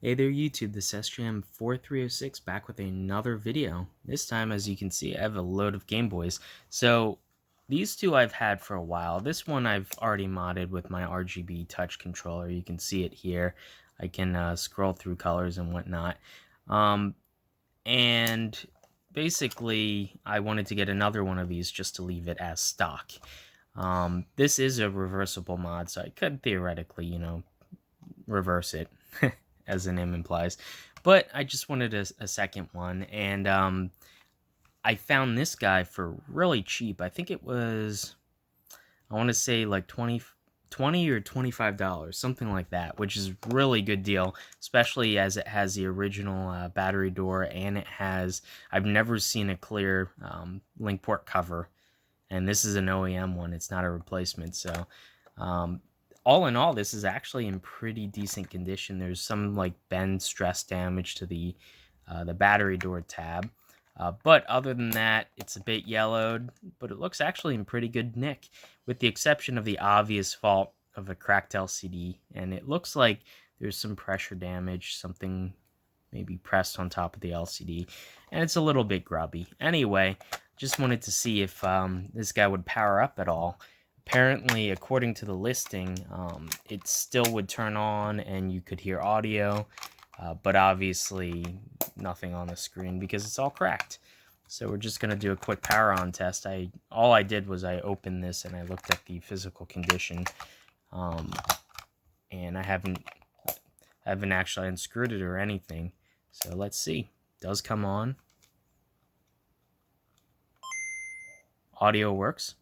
Hey there YouTube, this is sjm4306 back with another video. This time, as you can see, I have a load of Game Boys. So these two I've had for a while. This one I've already modded with my RGB touch controller. You can see it here. I can scroll through colors and whatnot. And basically, I wanted to get another one of these just to leave it as stock. This is a reversible mod, so I could theoretically, reverse it. As the name implies, but I just wanted a second one, and I found this guy for really cheap. I think it was, I want to say like 20 or $25, something like that, which is really good deal, especially as it has the original battery door, and it has, I've never seen a clear link port cover, and this is an OEM one, it's not a replacement. So all in all, this is actually in pretty decent condition. There's some like bend stress damage to the battery door tab, but other than that, it's a bit yellowed, but it looks actually in pretty good nick, with the exception of the obvious fault of a cracked LCD, and it looks like there's some pressure damage, something maybe pressed on top of the LCD, and it's a little bit grubby. Anyway, just wanted to see if this guy would power up at all. Apparently, according to the listing, it still would turn on and you could hear audio, but obviously nothing on the screen because it's all cracked. So we're just going to do a quick power on test. All I did was I opened this and I looked at the physical condition, and I haven't actually unscrewed it or anything. So let's see. It does come on. Audio works.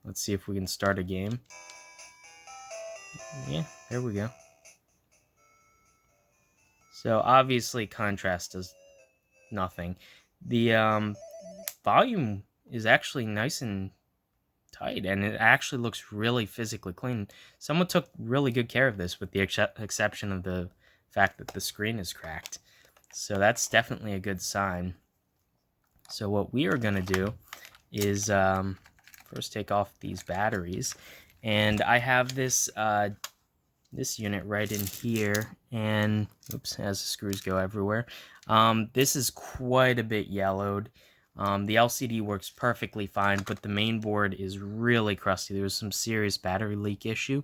Let's see if we can start a game. Yeah, there we go. So obviously contrast does nothing. The volume is actually nice and tight, and it actually looks really physically clean. Someone took really good care of this, with the exception of the fact that the screen is cracked. So that's definitely a good sign. So what we are going to do is first take off these batteries, and I have this this unit right in here, and oops, as the screws go everywhere. This is quite a bit yellowed. The LCD works perfectly fine, but the main board is really crusty. There was some serious battery leak issue,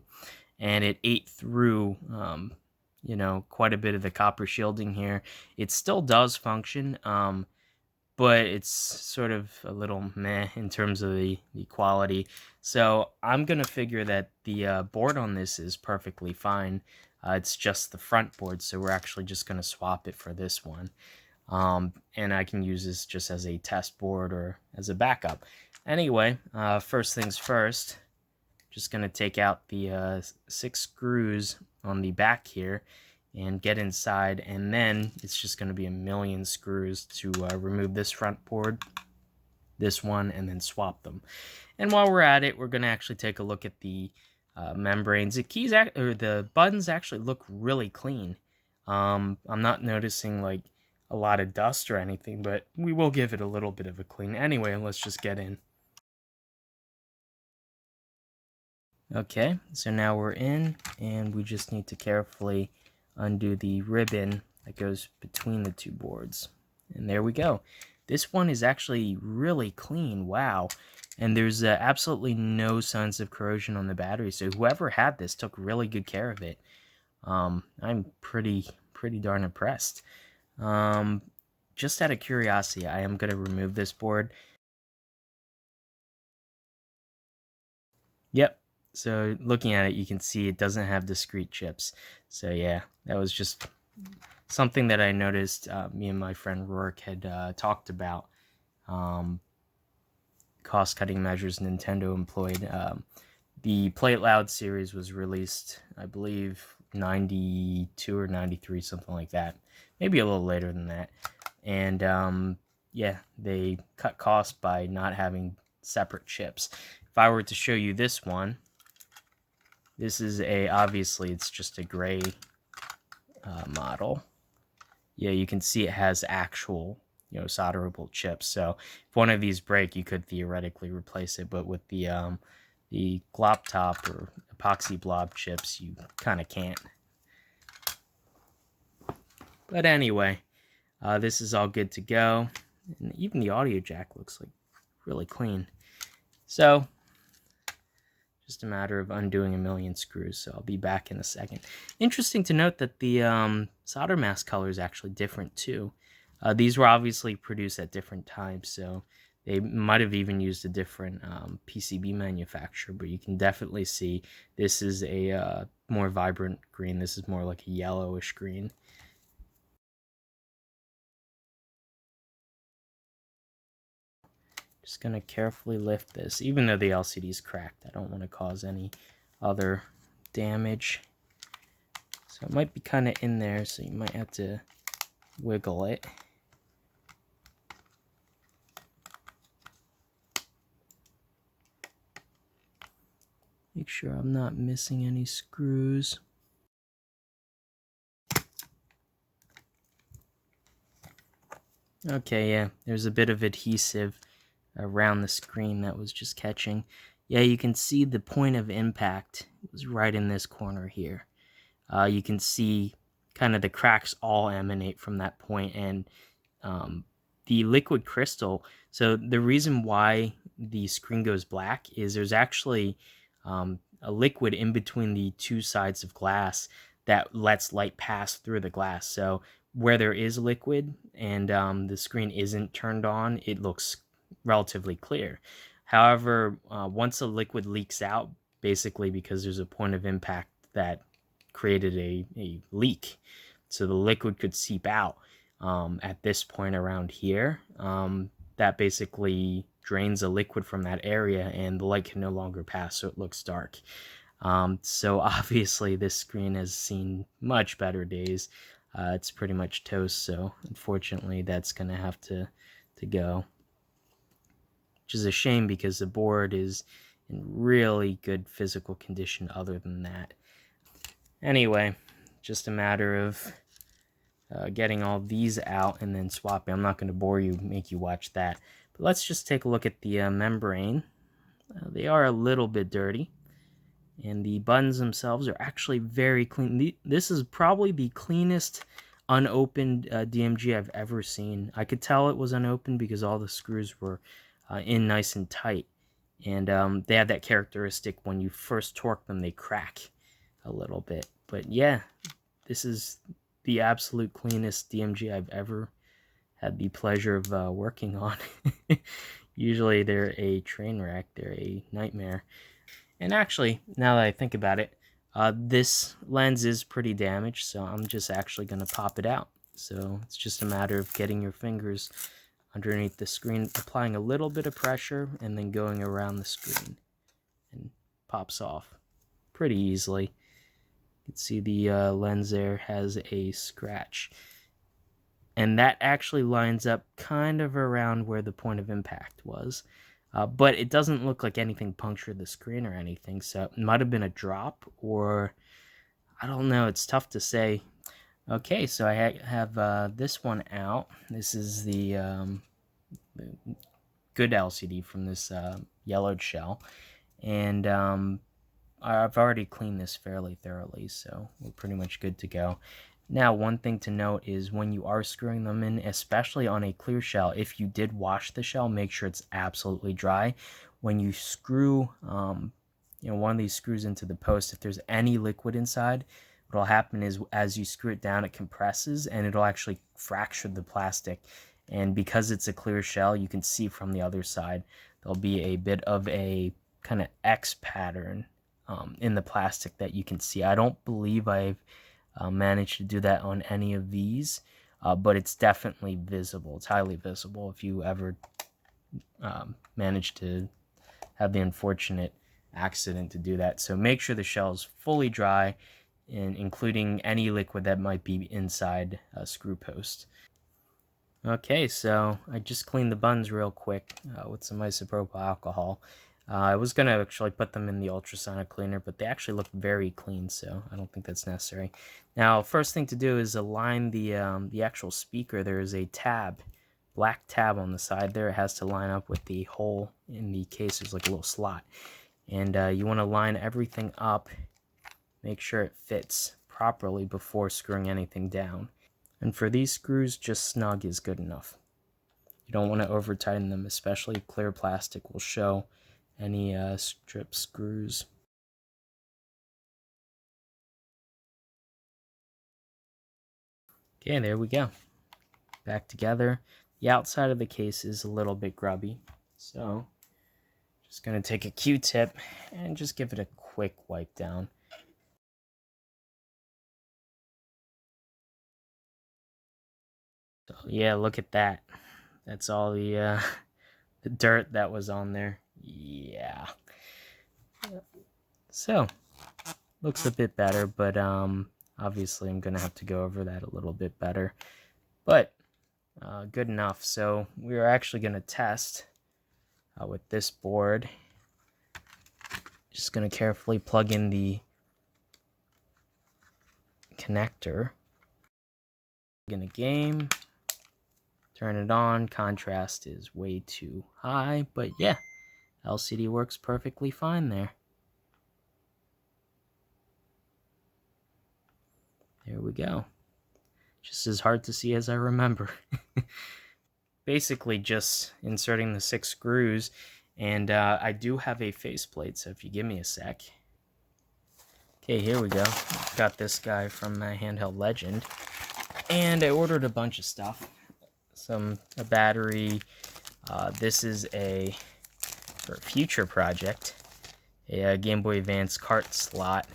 and it ate through quite a bit of the copper shielding here. It still does function, but it's sort of a little meh in terms of the quality. So I'm going to figure that the board on this is perfectly fine. It's just the front board, so we're actually just going to swap it for this one. And I can use this just as a test board or as a backup. Anyway, first things first, just going to take out the 6 screws on the back here and get inside, and then it's just going to be a million screws to remove this front board, this one, and then swap them. And while we're at it, we're going to actually take a look at the membranes. The buttons actually look really clean. I'm not noticing like a lot of dust or anything, but we will give it a little bit of a clean. Anyway, let's just get in. Okay, so now we're in, and we just need to carefully undo the ribbon that goes between the two boards. And there we go. This one is actually really clean. Wow. And there's absolutely no signs of corrosion on the battery, so whoever had this took really good care of it. I'm pretty darn impressed. Just out of curiosity, I am going to remove this board. Yep. So looking at it, you can see it doesn't have discrete chips. So yeah, that was just something that I noticed. Me and my friend Rourke had talked about cost-cutting measures Nintendo employed. The Play It Loud series was released, I believe, 92 or 93, something like that. Maybe a little later than that. And yeah, they cut costs by not having separate chips. If I were to show you this one, this is obviously it's just a gray model. Yeah, you can see it has actual, solderable chips. So if one of these break, you could theoretically replace it. But with the glop top or epoxy blob chips, you kind of can't. But anyway, this is all good to go. And even the audio jack looks like really clean. So, just a matter of undoing a million screws, so I'll be back in a second. Interesting to note that the solder mask color is actually different too. These were obviously produced at different times, so they might have even used a different PCB manufacturer, but you can definitely see this is a more vibrant green. This is more like a yellowish green. Just going to carefully lift this, even though the LCD is cracked. I don't want to cause any other damage. So it might be kind of in there, so you might have to wiggle it. Make sure I'm not missing any screws. Okay, yeah, there's a bit of adhesive around the screen that was just catching. Yeah, you can see the point of impact was right in this corner here. You can see kind of the cracks all emanate from that point, and the liquid crystal. So the reason why the screen goes black is there's actually a liquid in between the two sides of glass that lets light pass through the glass. So where there is liquid and the screen isn't turned on, it looks relatively clear. However, once the liquid leaks out, basically because there's a point of impact that created a leak, so the liquid could seep out at this point around here. That basically drains the liquid from that area and the light can no longer pass, so it looks dark. So obviously this screen has seen much better days. It's pretty much toast, so unfortunately that's going to have to go. Which is a shame because the board is in really good physical condition other than that. Anyway, just a matter of getting all these out and then swapping. I'm not going to bore you, make you watch that. But let's just take a look at the membrane. They are a little bit dirty. And the buttons themselves are actually very clean. This is probably the cleanest unopened DMG I've ever seen. I could tell it was unopened because all the screws were in nice and tight. And they have that characteristic when you first torque them, they crack a little bit. But yeah, this is the absolute cleanest DMG I've ever had the pleasure of working on. Usually they're a train wreck, they're a nightmare. And actually, now that I think about it, this lens is pretty damaged, so I'm just actually going to pop it out. So it's just a matter of getting your fingers underneath the screen, applying a little bit of pressure, and then going around the screen. And pops off pretty easily. You can see the lens there has a scratch. And that actually lines up kind of around where the point of impact was. But it doesn't look like anything punctured the screen or anything, so it might have been a drop, or I don't know, it's tough to say. Okay, so I have this one out. This is the good LCD from this yellowed shell, and I've already cleaned this fairly thoroughly, so we're pretty much good to go. Now, one thing to note is when you are screwing them in, especially on a clear shell, if you did wash the shell, make sure it's absolutely dry. When you screw one of these screws into the post, if there's any liquid inside, what'll happen is as you screw it down, it compresses and it'll actually fracture the plastic. And because it's a clear shell, you can see from the other side, there'll be a bit of a kind of X pattern in the plastic that you can see. I don't believe I've managed to do that on any of these, but it's definitely visible. It's highly visible if you ever manage to have the unfortunate accident to do that. So make sure the shell is fully dry, and including any liquid that might be inside a screw post. Okay, so I just cleaned the buns real quick with some isopropyl alcohol. I was going to actually put them in the ultrasonic cleaner, but they actually look very clean, so I don't think that's necessary. Now, first thing to do is align the actual speaker. There is a tab, black tab on the side there. It has to line up with the hole in the case. There's like a little slot. And you want to line everything up make sure it fits properly before screwing anything down. And for these screws, just snug is good enough. You don't want to over tighten them, especially clear plastic will show any strip screws. Okay, there we go. Back together. The outside of the case is a little bit grubby, so just going to take a Q-tip and just give it a quick wipe down. So yeah, look at that. That's all the dirt that was on there. Yeah. So, looks a bit better, but obviously I'm going to have to go over that a little bit better. But good enough. So we're actually going to test with this board. Just going to carefully plug in the connector. In a game, turn it on. Contrast is way too high, but yeah, LCD works perfectly fine there. There we go. Just as hard to see as I remember. Basically just inserting the 6 screws, and I do have a faceplate, so if you give me a sec. Okay, here we go. Got this guy from my Handheld Legend, and I ordered a bunch of stuff. A battery. This is for a future project, a Game Boy Advance cart slot,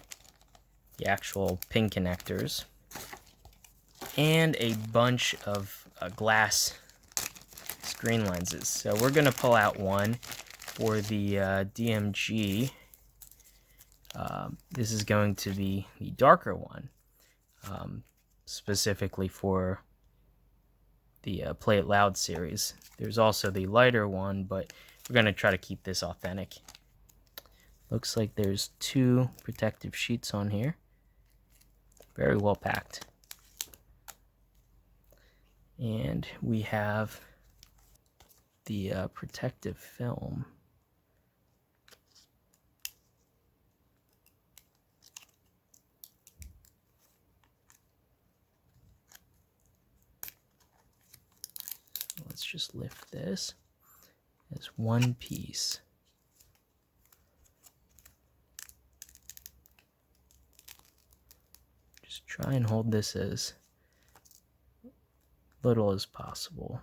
the actual pin connectors, and a bunch of glass screen lenses. So we're going to pull out one for the DMG. This is going to be the darker one, specifically for the Play It Loud series. There's also the lighter one, but we're going to try to keep this authentic. Looks like there's 2 protective sheets on here. Very well packed. And we have the protective film. Let's just lift this as one piece. Just try and hold this as little as possible.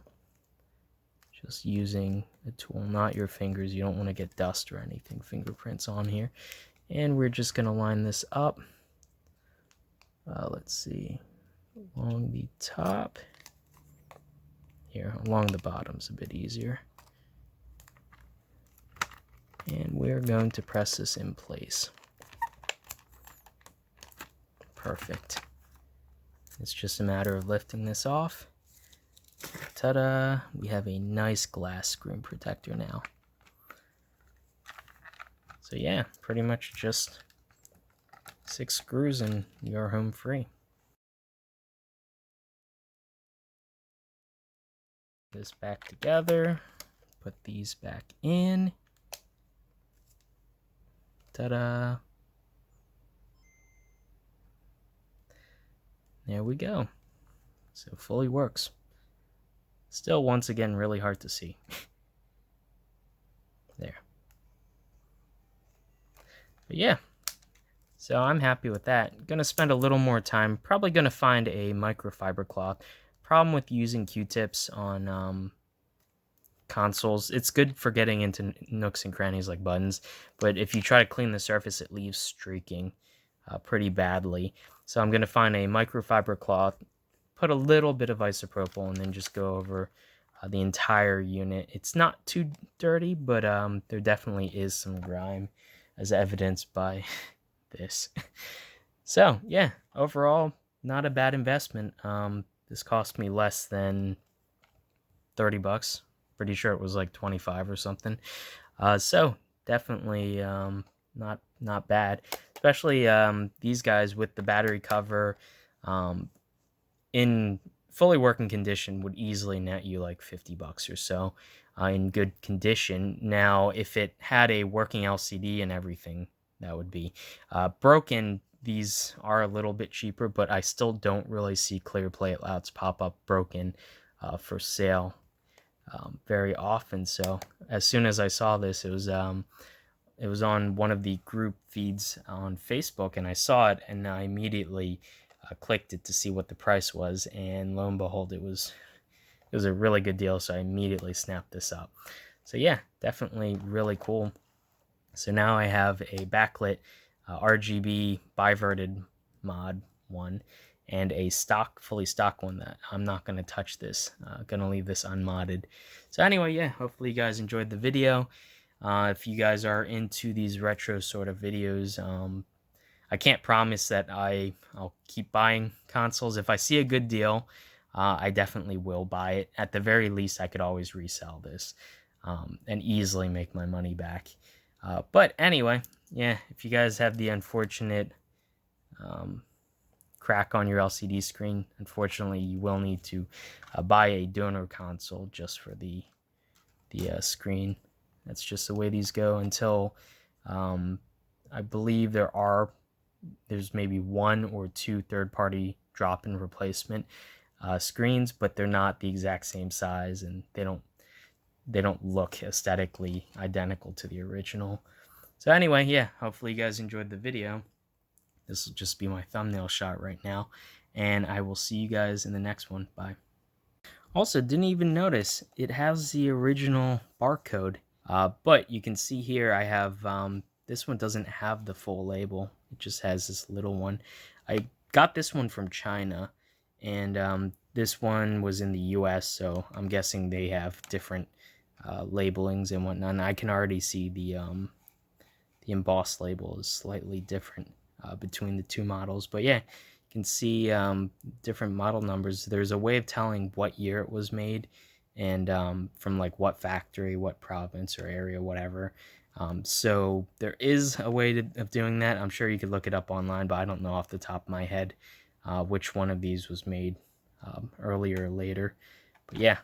Just using a tool, not your fingers. You don't want to get dust or anything, fingerprints on here. And we're just going to line this up. Let's see, along the top. Here, along the bottom's a bit easier. And we're going to press this in place. Perfect. It's just a matter of lifting this off. Ta-da! We have a nice glass screen protector now. So yeah, pretty much just 6 screws and you're home free. This back together, put these back in. Ta-da! There we go. So fully works. Still, once again, really hard to see. There. But yeah, so I'm happy with that. Gonna spend a little more time. Probably gonna find a microfiber cloth. Problem with using Q-tips on consoles, it's good for getting into nooks and crannies like buttons, but if you try to clean the surface, it leaves streaking pretty badly. So I'm gonna find a microfiber cloth, put a little bit of isopropyl, and then just go over the entire unit. It's not too dirty, but there definitely is some grime, as evidenced by this. So yeah, overall, not a bad investment. This cost me less than 30 bucks. Pretty sure it was like 25 or something. So definitely not bad. Especially these guys with the battery cover in fully working condition would easily net you like 50 bucks or so in good condition. Now, if it had a working LCD and everything, that would be broken. these are a little bit cheaper, but I still don't really see clear plate louds pop up broken for sale very often. So as soon as I saw this, it was on one of the group feeds on Facebook, and I saw it, and I immediately clicked it to see what the price was, and lo and behold, it was a really good deal. So I immediately snapped this up. So yeah, definitely really cool. So now I have a backlit RGB biverted mod one and a fully stock one that I'm not going to touch this. Going to leave this unmodded. So anyway, yeah, hopefully you guys enjoyed the video. If you guys are into these retro sort of videos, I can't promise that I'll keep buying consoles. If I see a good deal, I definitely will buy it. At the very least, I could always resell this and easily make my money back. But anyway, yeah, if you guys have the unfortunate crack on your LCD screen, unfortunately, you will need to buy a donor console just for the screen. That's just the way these go until I believe there's maybe 1 or 2 third-party drop-in replacement screens, but they're not the exact same size, and they don't look aesthetically identical to the original. So anyway, yeah, hopefully you guys enjoyed the video. This will just be my thumbnail shot right now, and I will see you guys in the next one. Bye. Also, didn't even notice it has the original barcode, but you can see here I have this one doesn't have the full label. It just has this little one. I got this one from China, and this one was in the US, so I'm guessing they have different labelings and whatnot. And I can already see the embossed label is slightly different between the two models. But yeah, you can see different model numbers. There's a way of telling what year it was made, and from like what factory, what province or area, whatever. So there is a way of doing that. I'm sure you could look it up online, but I don't know off the top of my head which one of these was made earlier or later. But yeah,